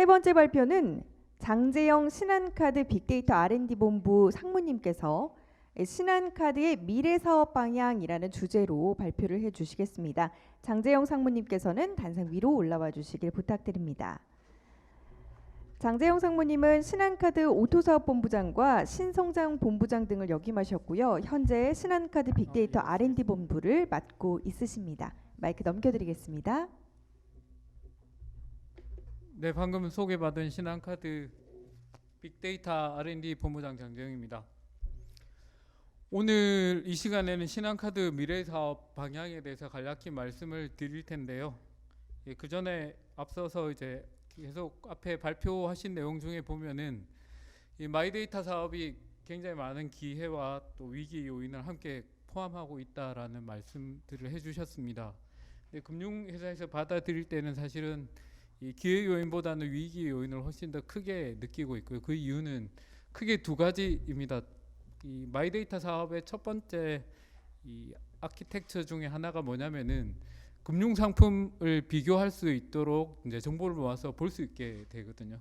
번째 발표는 장재영 신한카드 빅데이터 R&D 본부 상무님께서 신한카드의 미래 사업 방향이라는 주제로 발표를 해주시겠습니다. 장재영 상무님께서는 단상 위로 올라와 주시길 부탁드립니다. 장재영 상무님은 신한카드 오토사업본부장과 신성장본부장 등을 역임하셨고요. 현재 신한카드 빅데이터 R&D 본부를 맡고 있으십니다. 마이크 넘겨드리겠습니다. 네, 방금 소개받은 신한카드 빅데이터 R&D 본부장 장재영입니다. 오늘 이 시간에는 신한카드 미래사업 방향에 대해서 간략히 말씀을 드릴 텐데요. 그 전에 앞서서 이제 계속 앞에 발표하신 내용 중에 보면은 이 마이데이터 사업이 굉장히 많은 기회와 또 위기 요인을 함께 포함하고 있다라는 말씀들을 해주셨습니다. 금융회사에서 받아들일 때는 사실은 이 기회 요인보다는 위기 요인을 훨씬 더 크게 느끼고 있고요. 그 이유는 크게 두 가지입니다. 이 마이데이터 사업의 첫 번째 이 아키텍처 중에 하나가 뭐냐면은 금융 상품을 비교할 수 있도록 이제 정보를 모아서 볼 수 있게 되거든요.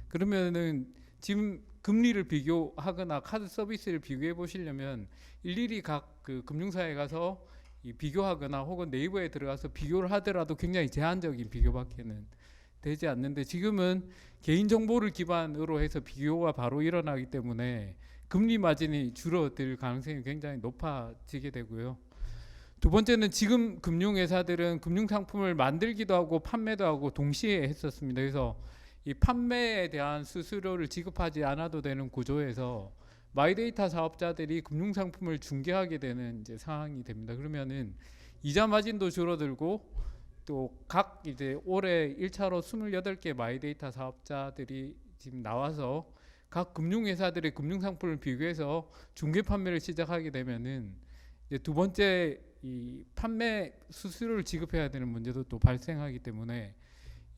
그러면은 지금 금리를 비교하거나 카드 서비스를 비교해 보시려면 일일이 각 그 금융사에 가서 이 비교하거나 혹은 네이버에 들어가서 비교를 하더라도 굉장히 제한적인 비교밖에는 되지 않는데, 지금은 개인 정보를 기반으로 해서 비교가 바로 일어나기 때문에 금리 마진이 줄어들 가능성이 굉장히 높아지게 되고요. 두 번째는 지금 금융회사들은 금융상품을 만들기도 하고 판매도 하고 동시에 했었습니다. 그래서 이 판매에 대한 수수료를 지급하지 않아도 되는 구조에서 마이데이터 사업자들이 금융상품을 중개하게 되는 이제 상황이 됩니다. 그러면은 이자 마진도 줄어들고 또 각 이제 올해 1차로 28개 마이데이터 사업자들이 지금 나와서 각 금융회사들의 금융상품을 비교해서 중개 판매를 시작하게 되면은 이제 두 번째 이 판매 수수료를 지급해야 되는 문제도 또 발생하기 때문에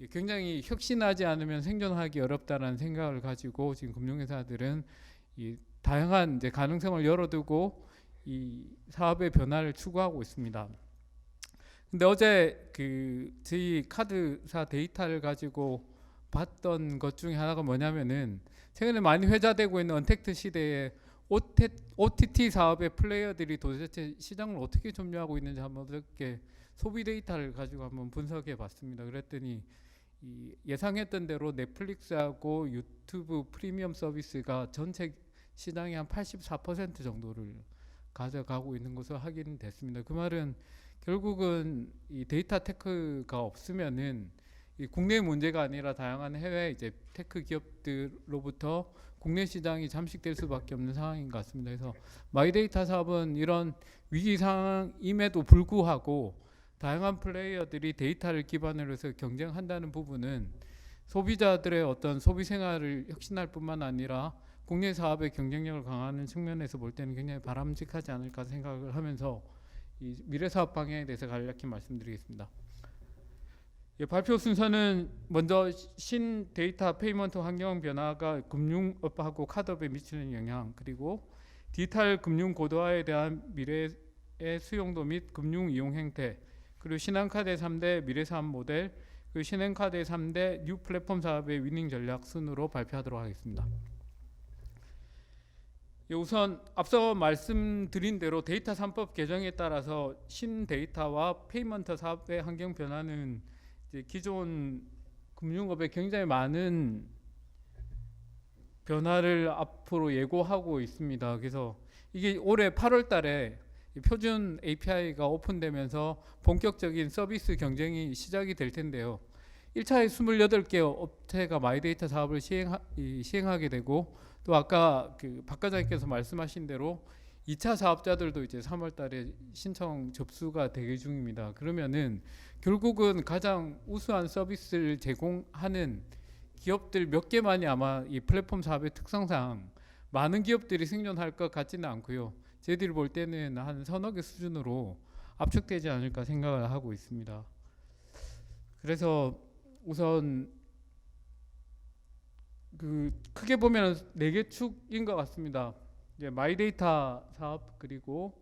굉장히 혁신하지 않으면 생존하기 어렵다는 생각을 가지고 지금 금융회사들은 이 다양한 이제 가능성을 열어두고 이 사업의 변화를 추구하고 있습니다. 근데 어제 그 저희 카드사 데이터를 가지고 봤던 것 중에 하나가 뭐냐면은 최근에 많이 회자되고 있는 언택트 시대에 OTT 사업의 플레이어들이 도대체 시장을 어떻게 점유하고 있는지 한번 이렇게 소비 데이터를 가지고 한번 분석해 봤습니다. 그랬더니 이 예상했던 대로 넷플릭스하고 유튜브 프리미엄 서비스가 전체 시장의 한 84% 정도를 가져가고 있는 것으로 확인됐습니다. 그 말은 결국은 이 데이터 테크가 없으면은 이 국내 문제가 아니라 다양한 해외 이제 테크 기업들로부터 국내 시장이 잠식될 수밖에 없는 상황인 것 같습니다. 그래서 마이데이터 사업은 이런 위기 상황임에도 불구하고 다양한 플레이어들이 데이터를 기반으로 해서 경쟁한다는 부분은 소비자들의 어떤 소비 생활을 혁신할 뿐만 아니라 국내 사업의 경쟁력을 강화하는 측면에서 볼 때는 굉장히 바람직하지 않을까 생각을 하면서 이 미래 사업 방향에 대해서 간략히 말씀드리겠습니다. 발표 순서는 먼저 신 데이터 페이먼트 환경 변화가 금융업하고 카드업에 미치는 영향, 그리고 디지털 금융 고도화에 대한 미래의 수용도 및 금융 이용 행태, 그리고 신한카드의 3대 미래 사업 모델, 그리고 신한카드의 3대 뉴 플랫폼 사업의 위닝 전략 순으로 발표하도록 하겠습니다. 우선 앞서 말씀드린 대로 데이터 3법 개정에 따라서 신 데이터와 페이먼트 사업의 환경 변화는 이제 기존 금융업에 굉장히 많은 변화를 앞으로 예고하고 있습니다. 그래서 이게 올해 8월 달에 표준 API가 오픈되면서 본격적인 서비스 경쟁이 시작이 될 텐데요. 1차에 28개 업체가 마이데이터 사업을 시행하게 되고, 또 아까 그 박 과장님께서 말씀하신 대로 2차 사업자들도 이제 3월 달에 신청 접수가 대기 중입니다. 그러면은 결국은 가장 우수한 서비스를 제공하는 기업들 몇 개만이 아마 이 플랫폼 사업의 특성상 많은 기업들이 생존할 것 같지는 않고요. 저희들이 볼 때는 한 서너 개 수준으로 압축되지 않을까 생각을 하고 있습니다. 그래서 우선 그 크게 보면 4개 축인 것 같습니다. 이제 마이데이터 사업, 그리고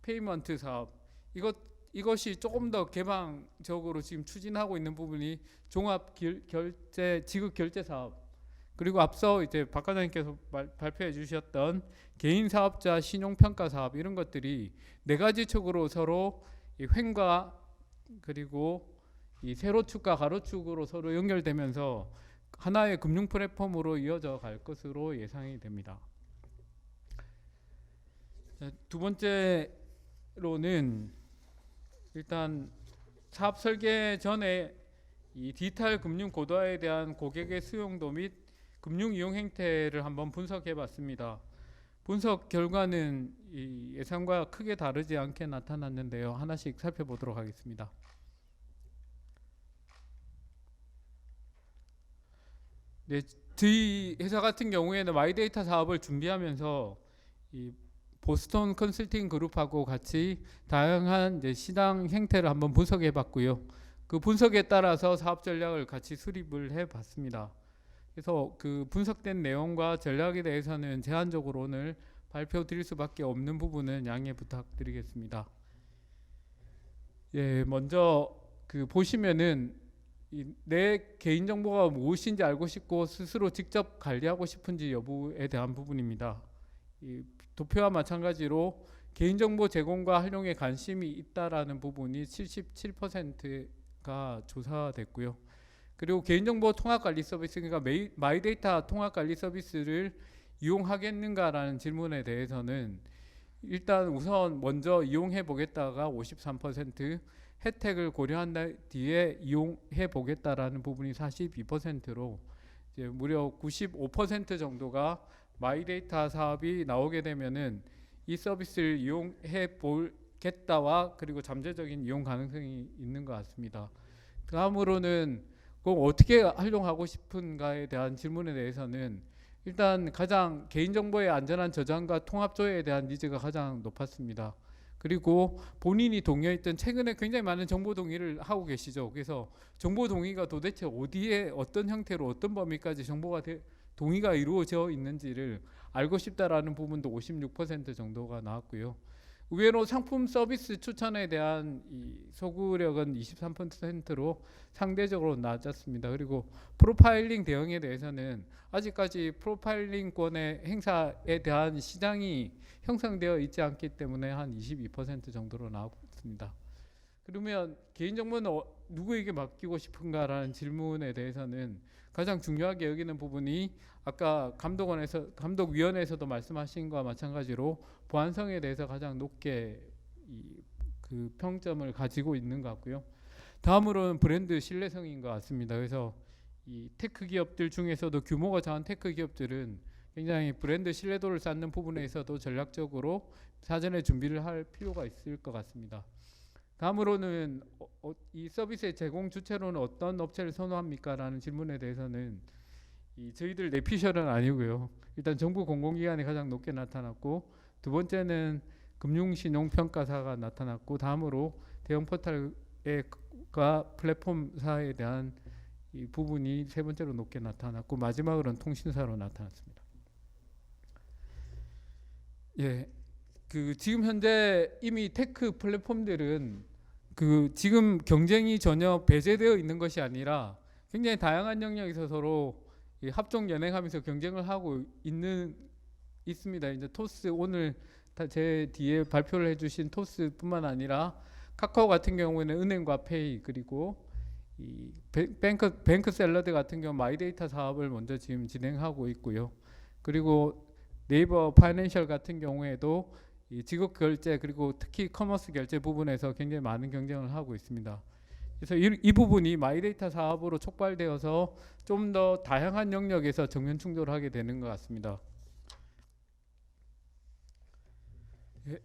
페이먼트 사업, 이것 이것이 조금 더 개방적으로 지금 추진하고 있는 부분이 종합 결제 지급 결제 사업, 그리고 앞서 이제 박 과장님께서 발표해 주셨던 개인 사업자 신용 평가 사업, 이런 것들이 네 가지 축으로 서로 이 횡과 그리고 이 세로축과 가로축으로 서로 연결되면서 하나의 금융 플랫폼으로 이어져 갈 것으로 예상이 됩니다. 두 번째로는 일단 사업 설계 전에 이 디지털 금융 고도화에 대한 고객의 수용도 및 금융 이용 행태를 한번 분석해 봤습니다. 분석 결과는 이 예상과 크게 다르지 않게 나타났는데요. 하나씩 살펴보도록 하겠습니다. 네, 저희 회사 같은 경우에는 마이데이터 사업을 준비하면서 이 보스턴 컨설팅 그룹하고 같이 다양한 이제 시장 행태를 한번 분석해 봤고요. 그 분석에 따라서 사업 전략을 같이 수립을 해 봤습니다. 그래서 그 분석된 내용과 전략에 대해서는 제한적으로 오늘 발표 드릴 수밖에 없는 부분은 양해 부탁드리겠습니다. 예, 먼저 그 보시면은 내 개인 정보가 무엇인지 알고 싶고 스스로 직접 관리하고 싶은지 여부에 대한 부분입니다. 이 도표와 마찬가지로 개인정보 제공과 활용에 관심이 있다라는 부분이 77%가 조사됐고요. 그리고 개인정보 통합관리 서비스, 그러니까 마이데이터 통합관리 서비스를 이용하겠는가라는 질문에 대해서는 일단 우선 먼저 이용해 보겠다가 53%, 혜택을 고려한 뒤에 이용해 보겠다라는 부분이 42%로 이제 무려 95% 정도가 마이데이터 사업이 나오게 되면은 이 서비스를 이용해 보겠다와 그리고 잠재적인 이용 가능성이 있는 것 같습니다. 다음으로는 꼭 어떻게 활용하고 싶은가에 대한 질문에 대해서는 일단 가장 개인정보의 안전한 저장과 통합 조회에 대한 니즈가 가장 높았습니다. 그리고 본인이 동의했던, 최근에 굉장히 많은 정보 동의를 하고 계시죠. 그래서 정보 동의가 도대체 어디에 어떤 형태로 어떤 범위까지 정보가 동의가 이루어져 있는지를 알고 싶다라는 부분도 56% 정도가 나왔고요. 의외로 상품 서비스 추천에 대한 이 소구력은 23%로 상대적으로 낮았습니다. 그리고 프로파일링 대응에 대해서는 아직까지 프로파일링권의 행사에 대한 시장이 형성되어 있지 않기 때문에 한 22% 정도로 나왔습니다. 그러면 개인정보는 누구에게 맡기고 싶은가라는 질문에 대해서는 가장 중요하게 여기는 부분이 아까 감독위원회에서도 말씀하신 것과 마찬가지로 보안성에 대해서 가장 높게 그 평점을 가지고 있는 것 같고요. 다음으로는 브랜드 신뢰성인 것 같습니다. 그래서 이 테크 기업들 중에서도 규모가 작은 테크 기업들은 굉장히 브랜드 신뢰도를 쌓는 부분에서도 전략적으로 사전에 준비를 할 필요가 있을 것 같습니다. 다음으로는 이 서비스의 제공 주체로는 어떤 업체를 선호합니까? 라는 질문에 대해서는 저희들 내피셜은 아니고요. 일단 정부 공공기관이 가장 높게 나타났고, 두 번째는 금융신용평가사가 나타났고, 다음으로 대형 포털과 플랫폼사에 대한 이 부분이 세 번째로 높게 나타났고, 마지막으로는 통신사로 나타났습니다. 예, 그 지금 현재 이미 테크 플랫폼들은 그 지금 경쟁이 전혀 배제되어 있는 것이 아니라 굉장히 다양한 영역에서 서로 합종 연행하면서 경쟁을 하고 있습니다. 이제 토스, 오늘 제 뒤에 발표를 해주신 토스뿐만 아니라 카카오 같은 경우에는 은행과 페이, 그리고 이 뱅크 샐러드 같은 경우 마이데이터 사업을 먼저 지금 진행하고 있고요. 그리고 네이버 파이낸셜 같은 경우에도 이 지급 결제 그리고 특히 커머스 결제 부분에서 굉장히 많은 경쟁을 하고 있습니다. 그래서 이 부분이 마이데이터 사업으로 촉발되어서 좀 더 다양한 영역에서 정면 충돌을 하게 되는 것 같습니다. 예.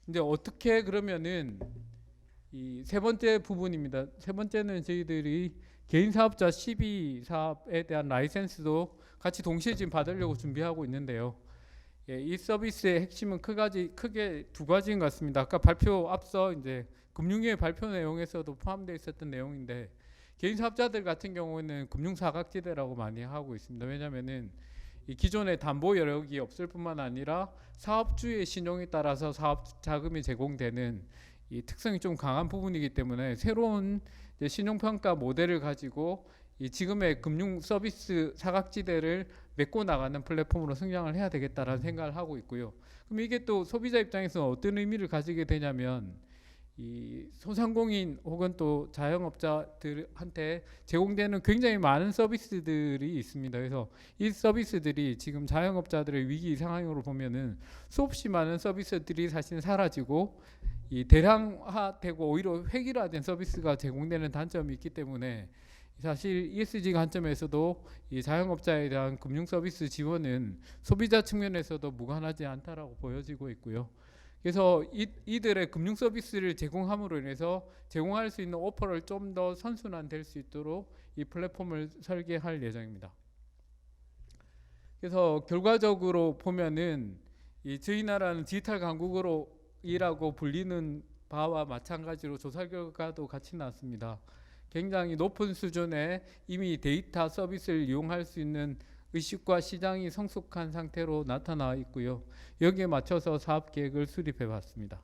이제 어떻게 그러면은 이 세 번째 부분입니다. 세 번째는 저희들이 개인 사업자 12 사업에 대한 라이센스도 같이 동시에 지금 받으려고 준비하고 있는데요. 예, 이 서비스의 핵심은 크게 두 가지인 것 같습니다. 아까 발표 앞서 이제 금융위의 발표 내용에서도 포함되어 있었던 내용인데, 개인 사업자들 같은 경우에는 금융사각지대라고 많이 하고 있습니다. 왜냐하면은 이 기존의 담보 여력이 없을 뿐만 아니라 사업주의 신용에 따라서 사업 자금이 제공되는 이 특성이 좀 강한 부분이기 때문에 새로운 이제 신용평가 모델을 가지고 이 지금의 금융 서비스 사각지대를 메꿔 나가는 플랫폼으로 성장을 해야 되겠다라는 생각을 하고 있고요. 그럼 이게 또 소비자 입장에서 어떤 의미를 가지게 되냐면 이 소상공인 혹은 또 자영업자들한테 제공되는 굉장히 많은 서비스들이 있습니다. 그래서 이 서비스들이 지금 자영업자들의 위기 상황으로 보면은 수없이 많은 서비스들이 사실 사라지고 이 대량화되고 오히려 획일화된 서비스가 제공되는 단점이 있기 때문에 사실 ESG 관점에서도 이 자영업자에 대한 금융 서비스 지원은 소비자 측면에서도 무관하지 않다라고 보여지고 있고요. 그래서 이들의 금융 서비스를 제공함으로 인해서 제공할 수 있는 오퍼를 좀 더 선순환될 수 있도록 이 플랫폼을 설계할 예정입니다. 그래서 결과적으로 보면은 이 저희 나라는 디지털 강국으로 이라고 불리는 바와 마찬가지로 조사 결과도 같이 나왔습니다. 굉장히 높은 수준의 이미 데이터 서비스를 이용할 수 있는 의식과 시장이 성숙한 상태로 나타나 있고요. 여기에 맞춰서 사업 계획을 수립해 봤습니다.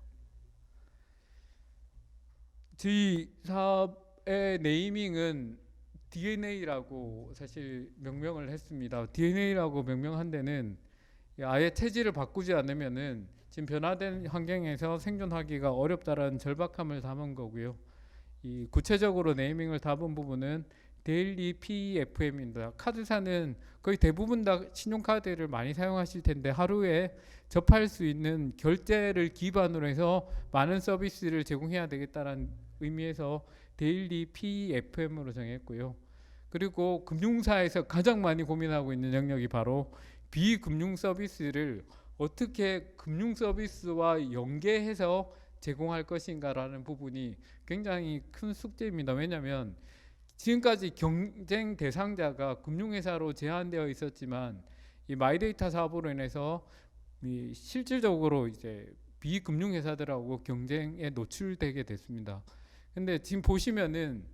저희 사업의 네이밍은 DNA라고 사실 명명을 했습니다. DNA라고 명명한 데는 아예 체질을 바꾸지 않으면은 지금 변화된 환경에서 생존하기가 어렵다라는 절박함을 담은 거고요. 이 구체적으로 네이밍을 담은 부분은 데일리 PEFM입니다. 카드사는 거의 대부분 다 신용카드를 많이 사용하실 텐데 하루에 접할 수 있는 결제를 기반으로 해서 많은 서비스를 제공해야 되겠다는 의미에서 데일리 PEFM으로 정했고요. 그리고 금융사에서 가장 많이 고민하고 있는 영역이 바로 비금융 서비스를 어떻게 금융 서비스와 연계해서 제공할 것인가라는 부분이 굉장히 큰 숙제입니다. 왜냐하면 지금까지 경쟁 대상자가 금융회사로 제한되어 있었지만 이 마이데이터 사업으로 인해서 이 실질적으로 이제 비금융회사들하고 경쟁에 노출되게 됐습니다. 근데 지금 보시면은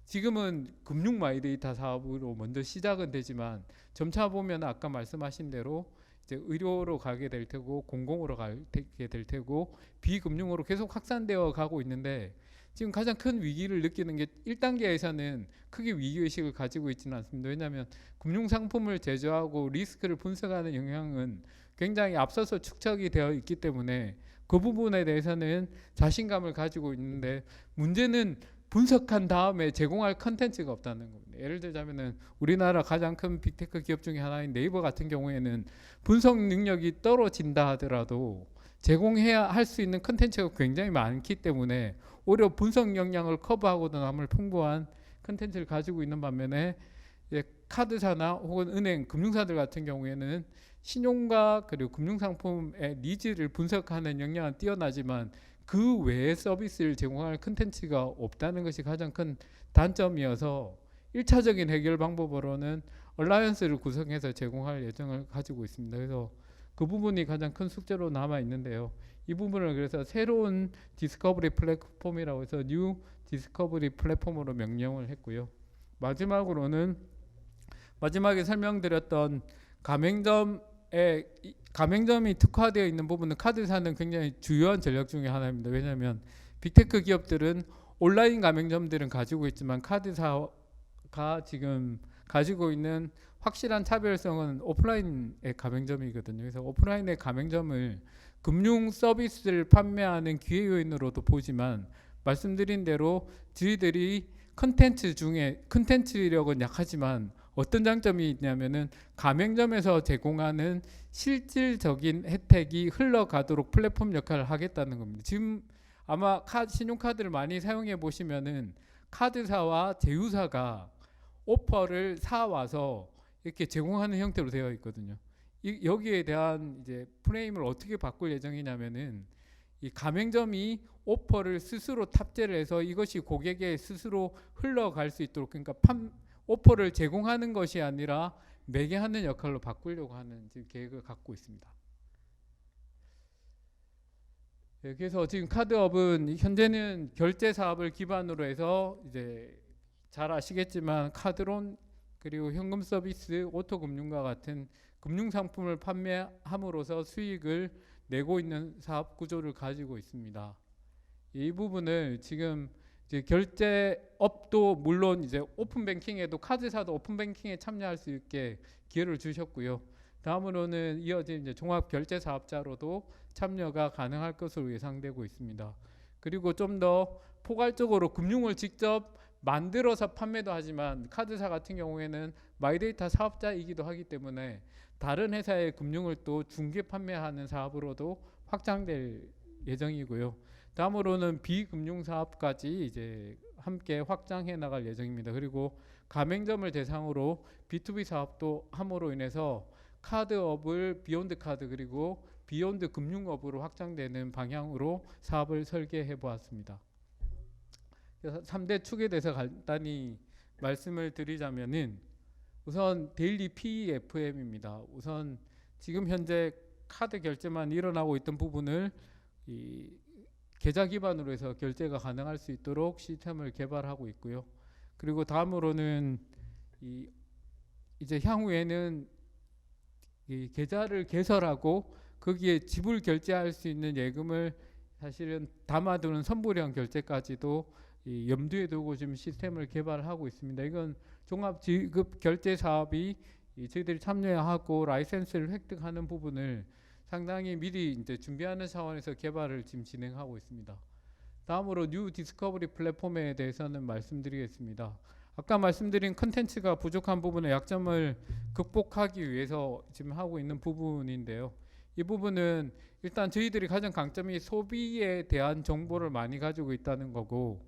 지금은 금융 마이데이터 사업으로 먼저 시작은 되지만 점차 보면 아까 말씀하신 대로 이제 의료로 가게 될 테고 공공으로 가게 될 테고 비금융으로 계속 확산되어 가고 있는데 지금 가장 큰 위기를 느끼는 게 1단계에서는 크게 위기의식을 가지고 있지는 않습니다. 왜냐하면 금융상품을 제조하고 리스크를 분석하는 영향은 굉장히 앞서서 축적이 되어 있기 때문에 그 부분에 대해서는 자신감을 가지고 있는데 문제는 분석한 다음에 제공할 컨텐츠가 없다는 겁니다. 예를 들자면은 우리나라 가장 큰 빅테크 기업 중에 하나인 네이버 같은 경우에는 분석 능력이 떨어진다 하더라도 제공해야 할 수 있는 컨텐츠가 굉장히 많기 때문에 오히려 분석 역량을 커버하고도 남을 풍부한 컨텐츠를 가지고 있는 반면에 카드사나 혹은 은행, 금융사들 같은 경우에는 신용과 그리고 금융상품의 니즈를 분석하는 역량은 뛰어나지만 그 외의 서비스를 제공할 컨텐츠가 없다는 것이 가장 큰 단점이어서 1차적인 해결 방법으로는 얼라이언스를 구성해서 제공할 예정을 가지고 있습니다. 그래서 그 부분이 가장 큰 숙제로 남아 있는데요. 이 부분을 그래서 새로운 디스커버리 플랫폼이라고 해서 뉴 디스커버리 플랫폼으로 명명을 했고요. 마지막으로는 마지막에 설명드렸던 가맹점이 특화되어 있는 부분은 카드사는 굉장히 주요한 전략 중에 하나입니다. 왜냐하면 빅테크 기업들은 온라인 가맹점들은 가지고 있지만 카드사가 지금 가지고 있는 확실한 차별성은 오프라인의 가맹점이거든요. 그래서 오프라인의 가맹점을 금융 서비스를 판매하는 기회 요인으로도 보지만 말씀드린 대로 저희들이 컨텐츠력은 약하지만 어떤 장점이 있냐면은 가맹점에서 제공하는 실질적인 혜택이 흘러가도록 플랫폼 역할을 하겠다는 겁니다. 지금 아마 신용카드를 많이 사용해 보시면은 카드사와 제휴사가 오퍼를 사와서 이렇게 제공하는 형태로 되어 있거든요. 여기에 대한 이제 프레임을 어떻게 바꿀 예정이냐면은 이 가맹점이 오퍼를 스스로 탑재를 해서 이것이 고객에 스스로 흘러갈 수 있도록 그러니까 오퍼를 제공하는 것이 아니라 매개하는 역할로 바꾸려고 하는 지금 계획을 갖고 있습니다. 네, 그래서 지금 카드업은 현재는 결제 사업을 기반으로 해서 이제 잘 아시겠지만 카드론 그리고 현금 서비스, 오토금융과 같은 금융 상품을 판매함으로써 수익을 내고 있는 사업 구조를 가지고 있습니다. 이 부분을 지금 이제 결제업도 물론 이제 오픈 뱅킹에도 카드사도 오픈 뱅킹에 참여할 수 있게 기회를 주셨고요. 다음으로는 이어진 이제 종합 결제 사업자로도 참여가 가능할 것으로 예상되고 있습니다. 그리고 좀 더 포괄적으로 금융을 직접 만들어서 판매도 하지만 카드사 같은 경우에는 마이데이터 사업자이기도 하기 때문에 다른 회사의 금융을 또 중개 판매하는 사업으로도 확장될 예정이고요. 다음으로는 비금융 사업까지 이제 함께 확장해 나갈 예정입니다. 그리고 가맹점을 대상으로 B2B 사업도 함으로 인해서 카드업을 비욘드 카드 그리고 비욘드 금융업으로 확장되는 방향으로 사업을 설계해 보았습니다. 3대 축에 대해서 간단히 말씀을 드리자면은 우선 데일리 PEFM입니다. 우선 지금 현재 카드 결제만 일어나고 있던 부분을 이 계좌 기반으로 해서 결제가 가능할 수 있도록 시스템을 개발하고 있고요. 그리고 다음으로는 이제 향후에는 이 계좌를 개설하고 거기에 지불 결제할 수 있는 예금을 사실은 담아두는 선불형 결제까지도 염두에 두고 지금 시스템을 개발하고 있습니다. 이건 종합 지급 결제 사업이 저희들이 참여하고 라이센스를 획득하는 부분을 상당히 미리 이제 준비하는 차원에서 개발을 지금 진행하고 있습니다. 다음으로 뉴 디스커버리 플랫폼에 대해서는 말씀드리겠습니다. 아까 말씀드린 컨텐츠가 부족한 부분의 약점을 극복하기 위해서 지금 하고 있는 부분인데요. 이 부분은 일단 저희들이 가장 강점이 소비에 대한 정보를 많이 가지고 있다는 거고,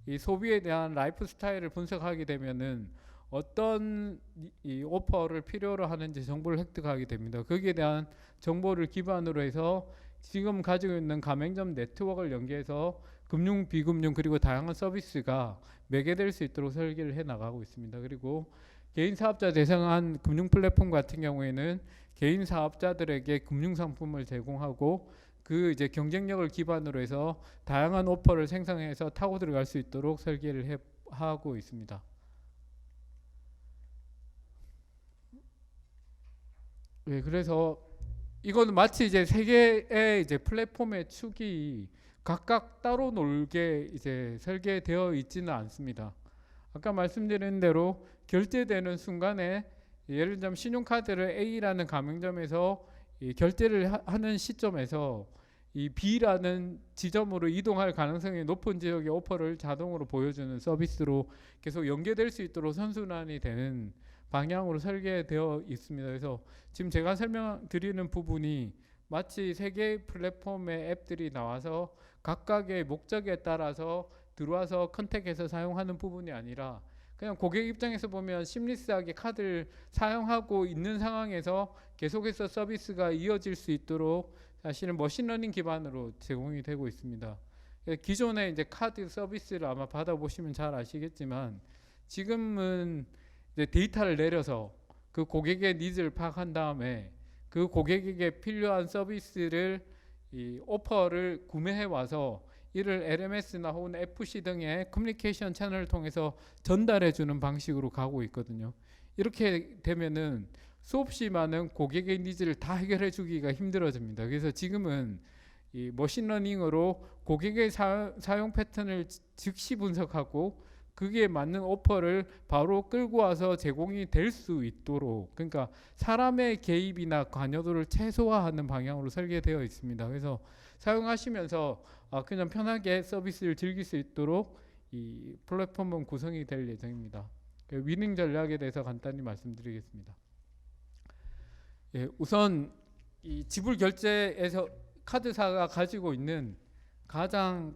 이 소비에 대한 라이프 스타일을 분석하게 되면은 어떤 이 오퍼를 필요로 하는지 정보를 획득하게 됩니다. 거기에 대한 정보를 기반으로 해서 지금 가지고 있는 가맹점 네트워크를 연계해서 금융, 비금융 그리고 다양한 서비스가 매개될 수 있도록 설계를 해 나가고 있습니다. 그리고 개인 사업자 대상한 금융 플랫폼 같은 경우에는 개인 사업자들에게 금융 상품을 제공하고 그 이제 경쟁력을 기반으로 해서 다양한 오퍼를 생성해서 타고 들어갈 수 있도록 설계를 하고 있습니다. 네, 그래서 이거는 마치 이제 세 개의 이제 플랫폼의 축이 각각 따로 놀게 이제 설계되어 있지는 않습니다. 아까 말씀드린 대로 결제되는 순간에 예를 들면 신용카드를 A라는 가맹점에서 결제를 하는 시점에서 이 B라는 지점으로 이동할 가능성이 높은 지역의 오퍼를 자동으로 보여주는 서비스로 계속 연계될 수 있도록 선순환이 되는 방향으로 설계되어 있습니다. 그래서 지금 제가 설명드리는 부분이 마치 세 개의 플랫폼의 앱들이 나와서 각각의 목적에 따라서 들어와서 컨택해서 사용하는 부분이 아니라 그냥 고객 입장에서 보면 심리스하게 카드를 사용하고 있는 상황에서 계속해서 서비스가 이어질 수 있도록 사실은 머신러닝 기반으로 제공이 되고 있습니다. 기존에 이제 카드 서비스를 아마 받아보시면 잘 아시겠지만 지금은 이제 데이터를 내려서 그 고객의 니즈를 파악한 다음에 그 고객에게 필요한 서비스를 이 오퍼를 구매해 와서 이를 LMS나 혹은 FC 등의 커뮤니케이션 채널을 통해서 전달해 주는 방식으로 가고 있거든요. 이렇게 되면은 수없이 많은 고객의 니즈를 다 해결해 주기가 힘들어집니다. 그래서 지금은 이 머신러닝으로 고객의 사용 패턴을 즉시 분석하고 그게 맞는 오퍼를 바로 끌고 와서 제공이 될 수 있도록, 그러니까 사람의 개입이나 관여도를 최소화하는 방향으로 설계되어 있습니다. 그래서 사용하시면서 그냥 편하게 서비스를 즐길 수 있도록 이 플랫폼은 구성이 될 예정입니다. 위닝 전략에 대해서 간단히 말씀드리겠습니다. 예, 우선 이 지불 결제에서 카드사가 가지고 있는 가장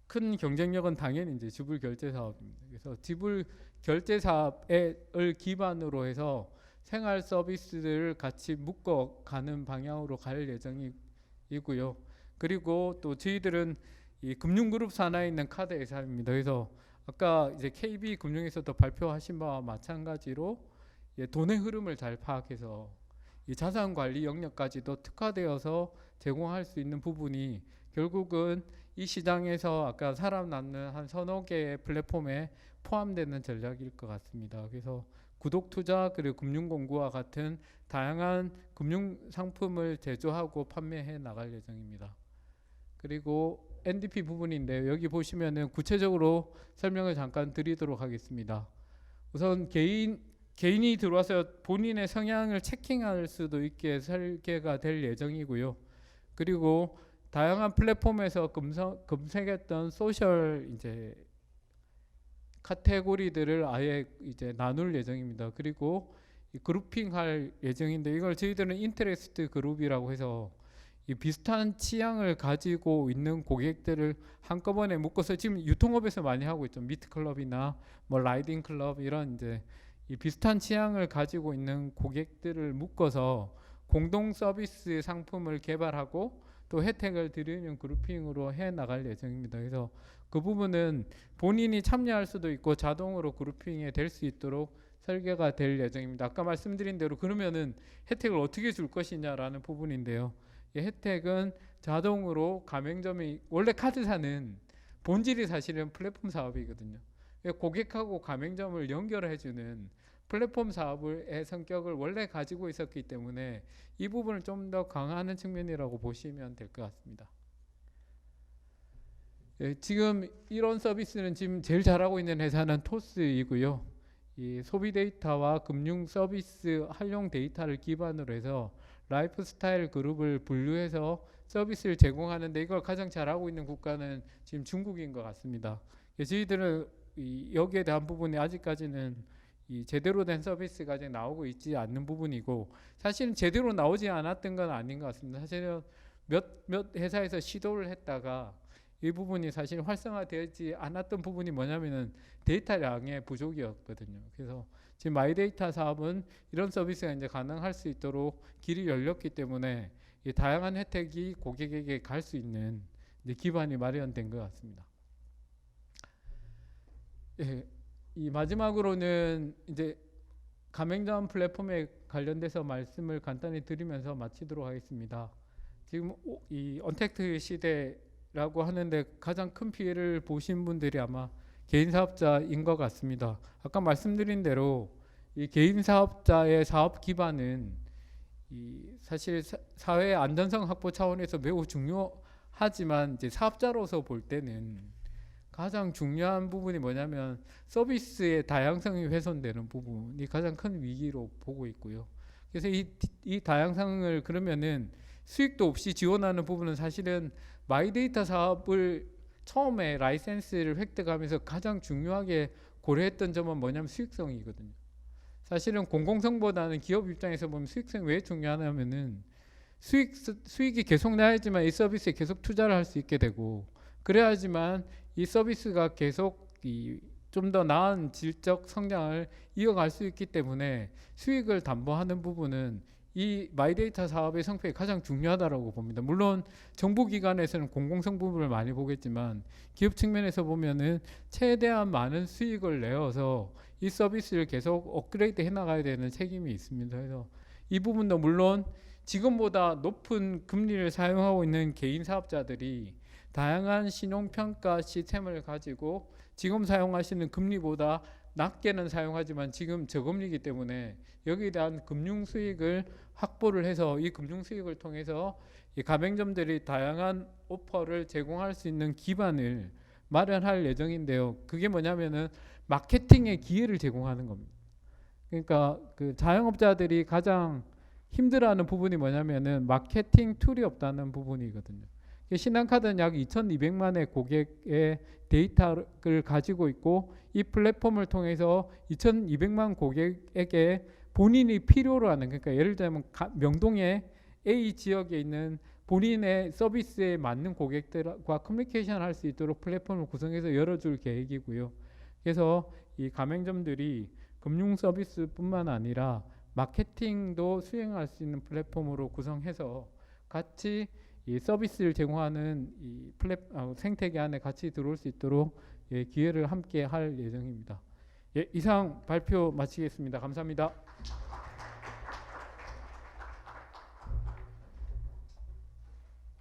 큰 경쟁력은 당연히 이제 지불 결제 사업입니다. 그래서 지불 결제 사업을 기반으로 해서 생활 서비스들을 같이 묶어 가는 방향으로 갈 예정이고요. 그리고 또 저희들은 이 금융그룹 산하에 있는 카드 회사입니다. 그래서 아까 이제 KB 금융에서도 발표하신 바와 마찬가지로 돈의 흐름을 잘 파악해서 이 자산 관리 영역까지도 특화되어서 제공할 수 있는 부분이 결국은 이 시장에서 아까 살아남는 한 서너 개의 플랫폼에 포함되는 전략일 것 같습니다. 그래서 구독 투자 그리고 금융공구와 같은 다양한 금융 상품을 제조하고 판매해 나갈 예정입니다. 그리고 NDP 부분인데요. 여기 보시면은 구체적으로 설명을 잠깐 드리도록 하겠습니다. 우선 개인이 들어와서 본인의 성향을 체킹할 수도 있게 설계가 될 예정이고요. 그리고 다양한 플랫폼에서 검색했던 소셜 이제 카테고리들을 아예 이제 나눌 예정입니다. 그리고 그룹핑할 예정인데 이걸 저희들은 인터레스트 그룹이라고 해서 이 비슷한 취향을 가지고 있는 고객들을 한꺼번에 묶어서 지금 유통업에서 많이 하고 있죠. 미트 클럽이나 뭐 라이딩 클럽 이런 이제 이 비슷한 취향을 가지고 있는 고객들을 묶어서 공동 서비스 상품을 개발하고 또 혜택을 드리는 그룹핑으로 해 나갈 예정입니다. 그래서 그 부분은 본인이 참여할 수도 있고 자동으로 그룹핑이 될 수 있도록 설계가 될 예정입니다. 아까 말씀드린 대로 그러면은 혜택을 어떻게 줄 것이냐라는 부분인데요. 이 혜택은 자동으로 가맹점이 원래 카드사는 본질이 사실은 플랫폼 사업이거든요. 고객하고 가맹점을 연결해주는 플랫폼 사업의 성격을 원래 가지고 있었기 때문에 이 부분을 좀 더 강화하는 측면이라고 보시면 될 것 같습니다. 지금 이런 서비스는 지금 제일 잘하고 있는 회사는 토스이고요. 이 소비 데이터와 금융 서비스 활용 데이터를 기반으로 해서 라이프 스타일 그룹을 분류해서 서비스를 제공하는데 이걸 가장 잘하고 있는 국가는 지금 중국인 것 같습니다. 저희들은 여기에 대한 부분이 아직까지는 이 제대로 된 서비스가 아직 나오고 있지 않는 부분이고 사실은 제대로 나오지 않았던 건 아닌 것 같습니다. 사실은 몇 회사에서 시도를 했다가 이 부분이 사실 활성화되지 않았던 부분이 뭐냐면은 데이터량의 부족이었거든요. 그래서 지금 마이데이터 사업은 이런 서비스가 이제 가능할 수 있도록 길이 열렸기 때문에 이 다양한 혜택이 고객에게 갈 수 있는 이제 기반이 마련된 것 같습니다. 예, 이 마지막으로는 이제 가맹점 플랫폼에 관련돼서 말씀을 간단히 드리면서 마치도록 하겠습니다. 지금 이 언택트 시대라고 하는데 가장 큰 피해를 보신 분들이 아마 개인 사업자인 것 같습니다. 아까 말씀드린 대로 이 개인 사업자의 사업 기반은 이 사실 사회 안전성 확보 차원에서 매우 중요하지만 이제 사업자로서 볼 때는 가장 중요한 부분이 뭐냐면 서비스의 다양성이 훼손되는 부분이 가장 큰 위기로 보고 있고요. 그래서 이 다양성을 그러면은 수익도 없이 지원하는 부분은 사실은 마이데이터 사업을 처음에 라이센스를 획득하면서 가장 중요하게 고려했던 점은 뭐냐면 수익성이거든요. 사실은 공공성보다는 기업 입장에서 보면 수익성이 왜 중요하냐면은 수익이 계속 나야지만 이 서비스에 계속 투자를 할 수 있게 되고 그래야지만 이 서비스가 계속 좀 더 나은 질적 성장을 이어갈 수 있기 때문에 수익을 담보하는 부분은 이 마이데이터 사업의 성패가 가장 중요하다고 봅니다. 물론 정부기관에서는 공공성 부분을 많이 보겠지만 기업 측면에서 보면은 최대한 많은 수익을 내어서 이 서비스를 계속 업그레이드 해나가야 되는 책임이 있습니다. 그래서 이 부분도 물론 지금보다 높은 금리를 사용하고 있는 개인 사업자들이 다양한 신용평가 시스템을 가지고 지금 사용하시는 금리보다 낮게는 사용하지만 지금 저금리이기 때문에 여기에 대한 금융 수익을 확보를 해서 이 금융 수익을 통해서 이 가맹점들이 다양한 오퍼를 제공할 수 있는 기반을 마련할 예정인데요. 그게 뭐냐면은 마케팅의 기회를 제공하는 겁니다. 그러니까 그 자영업자들이 가장 힘들어하는 부분이 뭐냐면은 마케팅 툴이 없다는 부분이거든요. 신한카드는 약 2,200만의 고객의 데이터를 가지고 있고 이 플랫폼을 통해서 2,200만 고객에게 본인이 필요로 하는 그러니까 예를 들면 명동의 A 지역에 있는 본인의 서비스에 맞는 고객들과 커뮤니케이션 할 수 있도록 플랫폼을 구성해서 열어줄 계획이고요. 그래서 이 가맹점들이 금융 서비스뿐만 아니라 마케팅도 수행할 수 있는 플랫폼으로 구성해서 같이 이 서비스를 제공하는 이 생태계 안에 같이 들어올 수 있도록 기회를 함께 할 예정입니다. 이상 발표 마치겠습니다. 감사합니다.